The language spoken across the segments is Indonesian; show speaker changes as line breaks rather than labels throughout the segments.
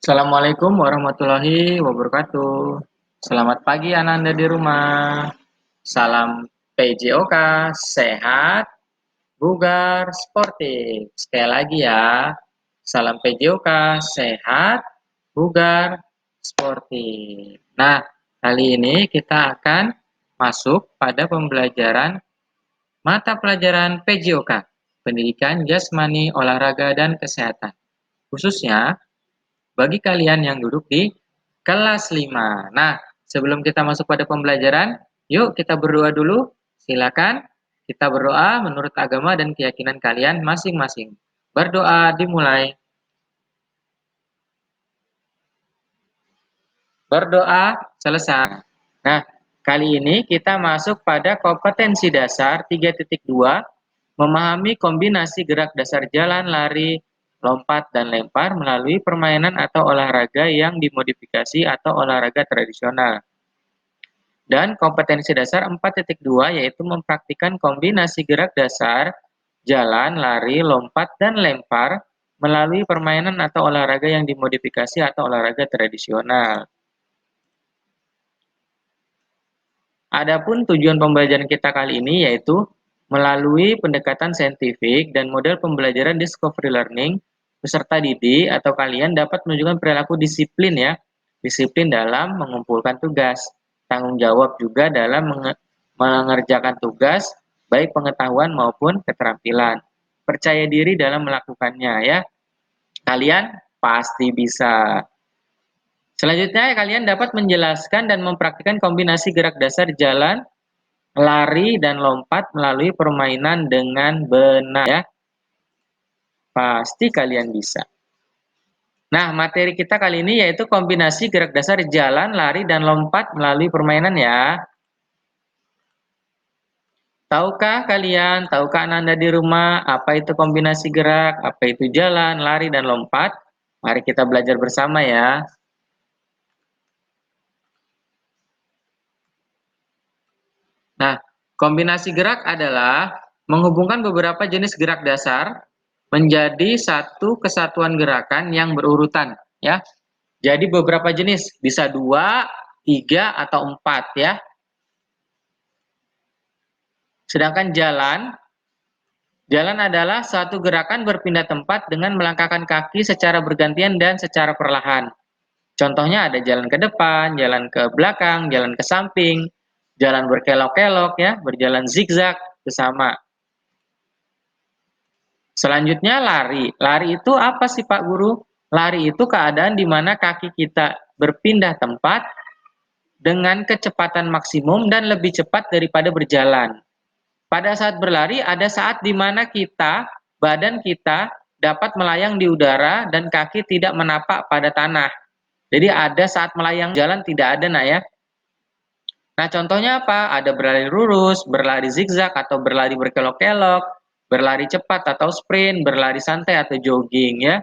Assalamualaikum warahmatullahi wabarakatuh. Selamat pagi Ananda di rumah. Salam PJOK, sehat, bugar, sportif. Sekali lagi ya. Salam PJOK, sehat, bugar, sportif. Nah, kali ini kita akan masuk pada pembelajaran mata pelajaran PJOK, Pendidikan Jasmani, Olahraga, dan Kesehatan. Khususnya bagi kalian yang duduk di kelas 5. Nah, sebelum kita masuk pada pembelajaran, yuk kita berdoa dulu. Silakan kita berdoa menurut agama dan keyakinan kalian masing-masing. Berdoa dimulai. Berdoa selesai. Nah, kali ini kita masuk pada kompetensi dasar 3.2, memahami kombinasi gerak dasar jalan, lari, lompat, dan lempar melalui permainan atau olahraga yang dimodifikasi atau olahraga tradisional. Dan kompetensi dasar 4.2 yaitu mempraktikkan kombinasi gerak dasar, jalan, lari, lompat, dan lempar melalui permainan atau olahraga yang dimodifikasi atau olahraga tradisional. Adapun tujuan pembelajaran kita kali ini yaitu melalui pendekatan saintifik dan model pembelajaran discovery learning, peserta didik atau kalian dapat menunjukkan perilaku disiplin ya, disiplin dalam mengumpulkan tugas, tanggung jawab juga dalam mengerjakan tugas, baik pengetahuan maupun keterampilan, percaya diri dalam melakukannya ya, kalian pasti bisa. Selanjutnya, kalian dapat menjelaskan dan mempraktikkan kombinasi gerak dasar jalan, lari, dan lompat melalui permainan dengan benar ya. Pasti kalian bisa. Nah, materi kita kali ini yaitu kombinasi gerak dasar jalan, lari, dan lompat melalui permainan ya. Tahukah kalian, tahukah Ananda di rumah, apa itu kombinasi gerak, apa itu jalan, lari, dan lompat? Mari kita belajar bersama ya. Nah, kombinasi gerak adalah menghubungkan beberapa jenis gerak dasar menjadi satu kesatuan gerakan yang berurutan, ya. Jadi beberapa jenis, bisa 2, 3, atau 4 ya. Sedangkan jalan adalah suatu gerakan berpindah tempat dengan melangkahkan kaki secara bergantian dan secara perlahan. Contohnya ada jalan ke depan, jalan ke belakang, jalan ke samping, jalan berkelok-kelok ya, berjalan zigzag, itu sama. Selanjutnya lari. Lari itu apa sih Pak Guru? Lari itu keadaan di mana kaki kita berpindah tempat dengan kecepatan maksimum dan lebih cepat daripada berjalan. Pada saat berlari ada saat di mana badan kita dapat melayang di udara dan kaki tidak menapak pada tanah. Jadi ada saat melayang jalan tidak ada nah ya. Nah, contohnya apa? Ada berlari lurus, berlari zigzag atau berlari berkelok-kelok, berlari cepat atau sprint, berlari santai atau jogging ya.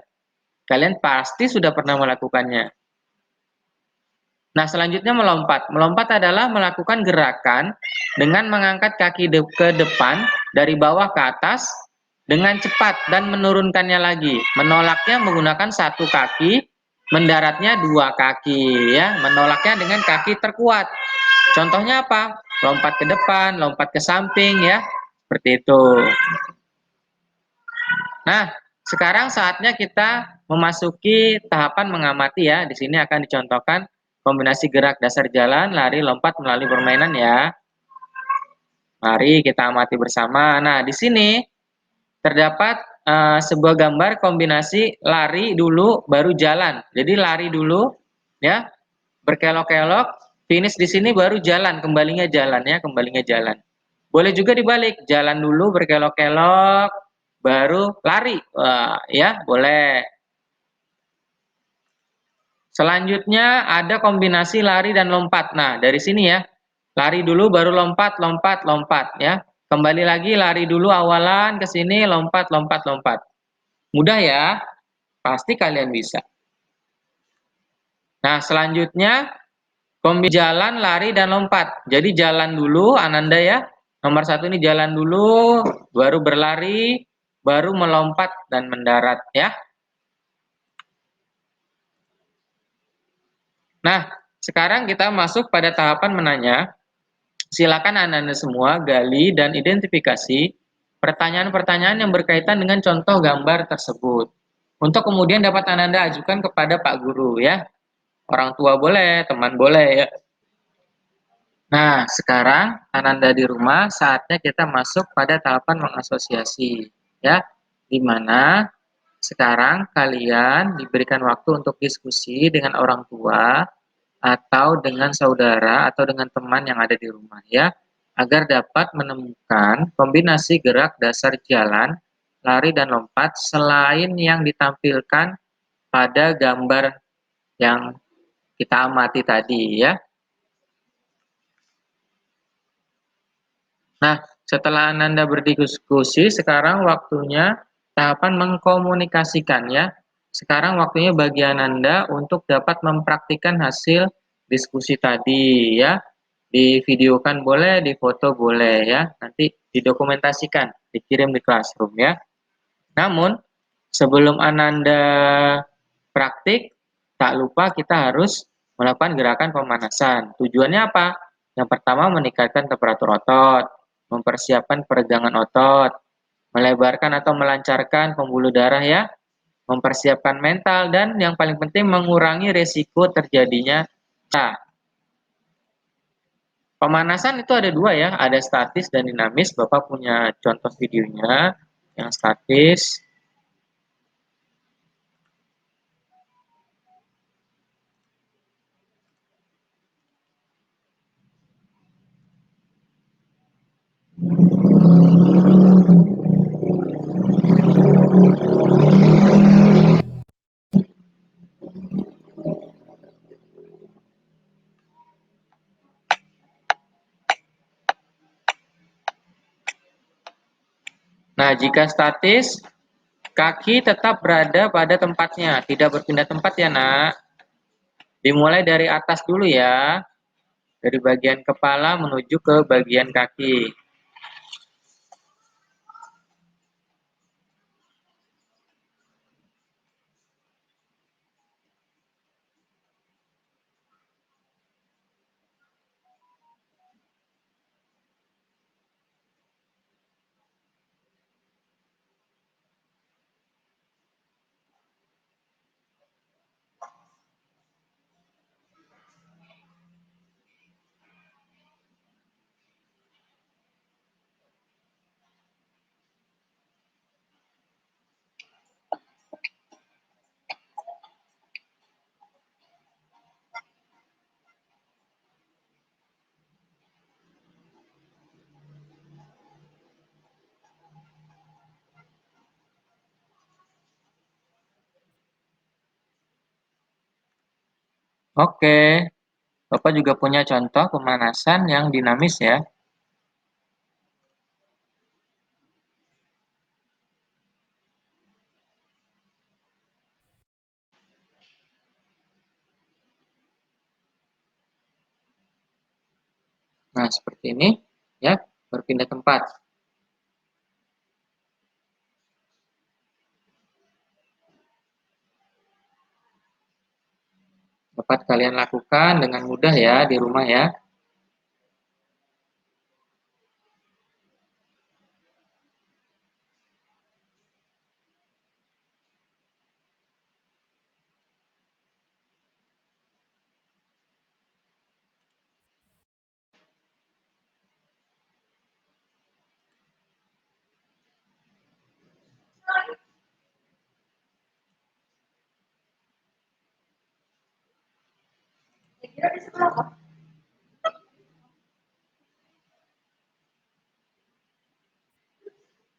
Kalian pasti sudah pernah melakukannya. Nah, selanjutnya melompat. Melompat adalah melakukan gerakan dengan mengangkat kaki ke depan dari bawah ke atas dengan cepat dan menurunkannya lagi. Menolaknya menggunakan satu kaki, mendaratnya dua kaki ya. Menolaknya dengan kaki terkuat. Contohnya apa? Lompat ke depan, lompat ke samping ya. Seperti itu. Nah, sekarang saatnya kita memasuki tahapan mengamati ya. Di sini akan dicontohkan kombinasi gerak dasar jalan, lari, lompat melalui permainan ya. Mari kita amati bersama. Nah, di sini terdapat sebuah gambar kombinasi lari dulu baru jalan. Jadi lari dulu ya, berkelok-kelok, finish di sini baru jalan, kembalinya jalan ya, kembalinya jalan. Boleh juga dibalik, jalan dulu berkelok-kelok, baru lari. Wah, ya, boleh. Selanjutnya ada kombinasi lari dan lompat. Nah, dari sini ya. Lari dulu baru lompat, lompat, lompat ya. Kembali lagi lari dulu awalan ke sini, lompat, lompat, lompat. Mudah ya? Pasti kalian bisa. Nah, selanjutnya kombi jalan, lari, dan lompat. Jadi jalan dulu Ananda ya. Nomor 1 ini jalan dulu, baru berlari, baru melompat dan mendarat ya. Nah, sekarang kita masuk pada tahapan menanya. Silakan Anda semua gali dan identifikasi pertanyaan-pertanyaan yang berkaitan dengan contoh gambar tersebut. Untuk kemudian dapat Anda ajukan kepada Pak Guru ya. Orang tua boleh, teman boleh ya. Nah, sekarang Ananda di rumah, saatnya kita masuk pada tahapan mengasosiasi ya. Di mana sekarang kalian diberikan waktu untuk diskusi dengan orang tua atau dengan saudara atau dengan teman yang ada di rumah ya, agar dapat menemukan kombinasi gerak dasar jalan, lari dan lompat selain yang ditampilkan pada gambar yang kita amati tadi ya. Nah, setelah Ananda berdiskusi, sekarang waktunya tahapan mengkomunikasikan ya. Sekarang waktunya bagi Ananda untuk dapat mempraktikkan hasil diskusi tadi ya. Divideokan boleh, difoto boleh ya. Nanti didokumentasikan, dikirim di classroom ya. Namun, sebelum Ananda praktik, tak lupa kita harus melakukan gerakan pemanasan. Tujuannya apa? Yang pertama, meningkatkan temperatur otot, mempersiapkan peregangan otot, melebarkan atau melancarkan pembuluh darah ya, mempersiapkan mental, dan yang paling penting mengurangi resiko terjadinya. Nah, pemanasan itu ada dua ya, ada statis dan dinamis. Bapak punya contoh videonya yang statis. Nah, jika statis, kaki tetap berada pada tempatnya, tidak berpindah tempat ya nak. Dimulai dari atas dulu ya, dari bagian kepala menuju ke bagian kaki. Oke, Bapak juga punya contoh pemanasan yang dinamis ya. Nah, seperti ini ya, berpindah tempat. Dapat kalian lakukan dengan mudah ya di rumah ya.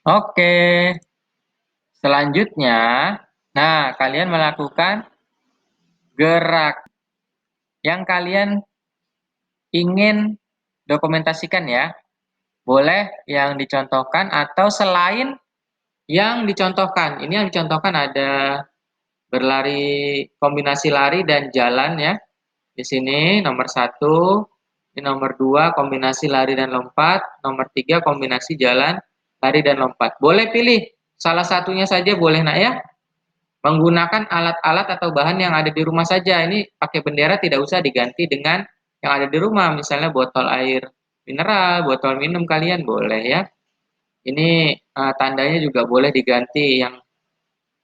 Oke, selanjutnya, nah kalian melakukan gerak yang kalian ingin dokumentasikan ya. Boleh yang dicontohkan atau selain yang dicontohkan. Ini yang dicontohkan ada berlari, kombinasi lari dan jalan ya. Di sini nomor 1, ini nomor 2 kombinasi lari dan lompat, nomor 3 kombinasi jalan, lari dan lompat. Boleh pilih salah satunya saja boleh nak ya. Menggunakan alat-alat atau bahan yang ada di rumah saja. Ini pakai bendera tidak usah diganti dengan yang ada di rumah. Misalnya botol air mineral, botol minum kalian boleh ya. Ini tandanya juga boleh diganti yang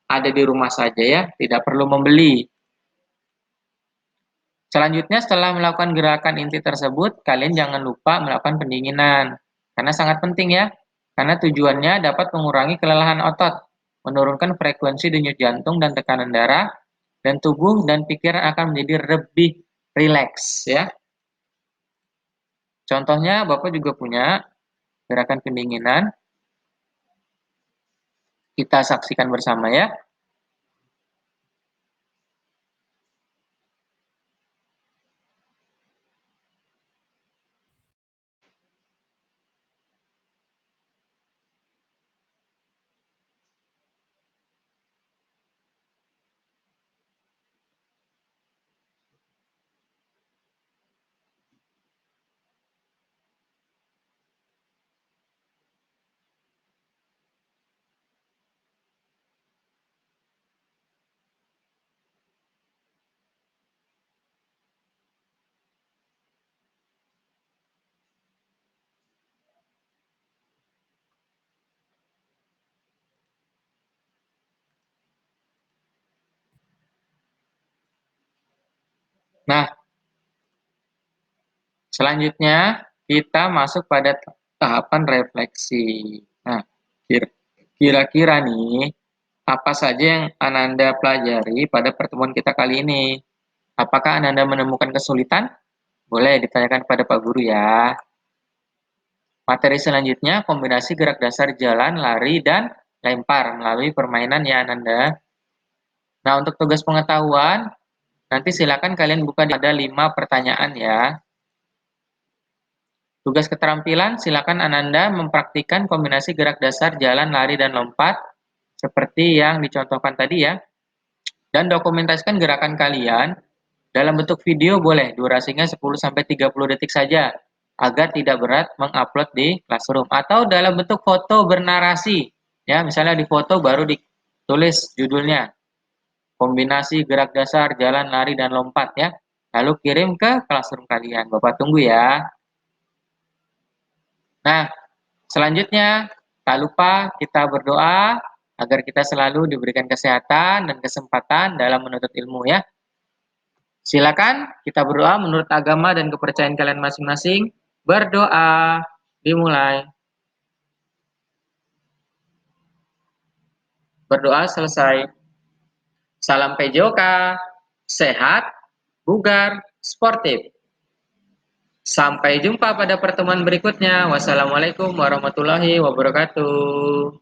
ada di rumah saja ya, tidak perlu membeli. Selanjutnya setelah melakukan gerakan inti tersebut, kalian jangan lupa melakukan pendinginan. Karena sangat penting ya, karena tujuannya dapat mengurangi kelelahan otot, menurunkan frekuensi denyut jantung dan tekanan darah, dan tubuh dan pikiran akan menjadi lebih rileks ya. Contohnya Bapak juga punya gerakan pendinginan, kita saksikan bersama ya. Nah, selanjutnya kita masuk pada tahapan refleksi. Nah, kira-kira nih apa saja yang Ananda pelajari pada pertemuan kita kali ini? Apakah Ananda menemukan kesulitan? Boleh ditanyakan pada Pak Guru ya. Materi selanjutnya kombinasi gerak dasar jalan, lari, dan lempar melalui permainan ya Ananda. Nah, untuk tugas pengetahuan, nanti silakan kalian buka ada 5 pertanyaan ya. Tugas keterampilan, silakan Ananda mempraktikkan kombinasi gerak dasar, jalan, lari, dan lompat seperti yang dicontohkan tadi ya. Dan dokumentasikan gerakan kalian dalam bentuk video boleh, durasinya 10-30 detik saja, agar tidak berat mengupload di Classroom. Atau dalam bentuk foto bernarasi, ya misalnya di foto baru ditulis judulnya, kombinasi gerak dasar, jalan, lari, dan lompat ya. Lalu kirim ke Classroom kalian, Bapak tunggu ya. Nah, selanjutnya, tak lupa kita berdoa agar kita selalu diberikan kesehatan dan kesempatan dalam menuntut ilmu ya. Silakan kita berdoa menurut agama dan kepercayaan kalian masing-masing. Berdoa, dimulai. Berdoa selesai. Salam PJOK, sehat, bugar, sportif. Sampai jumpa pada pertemuan berikutnya. Wassalamualaikum warahmatullahi wabarakatuh.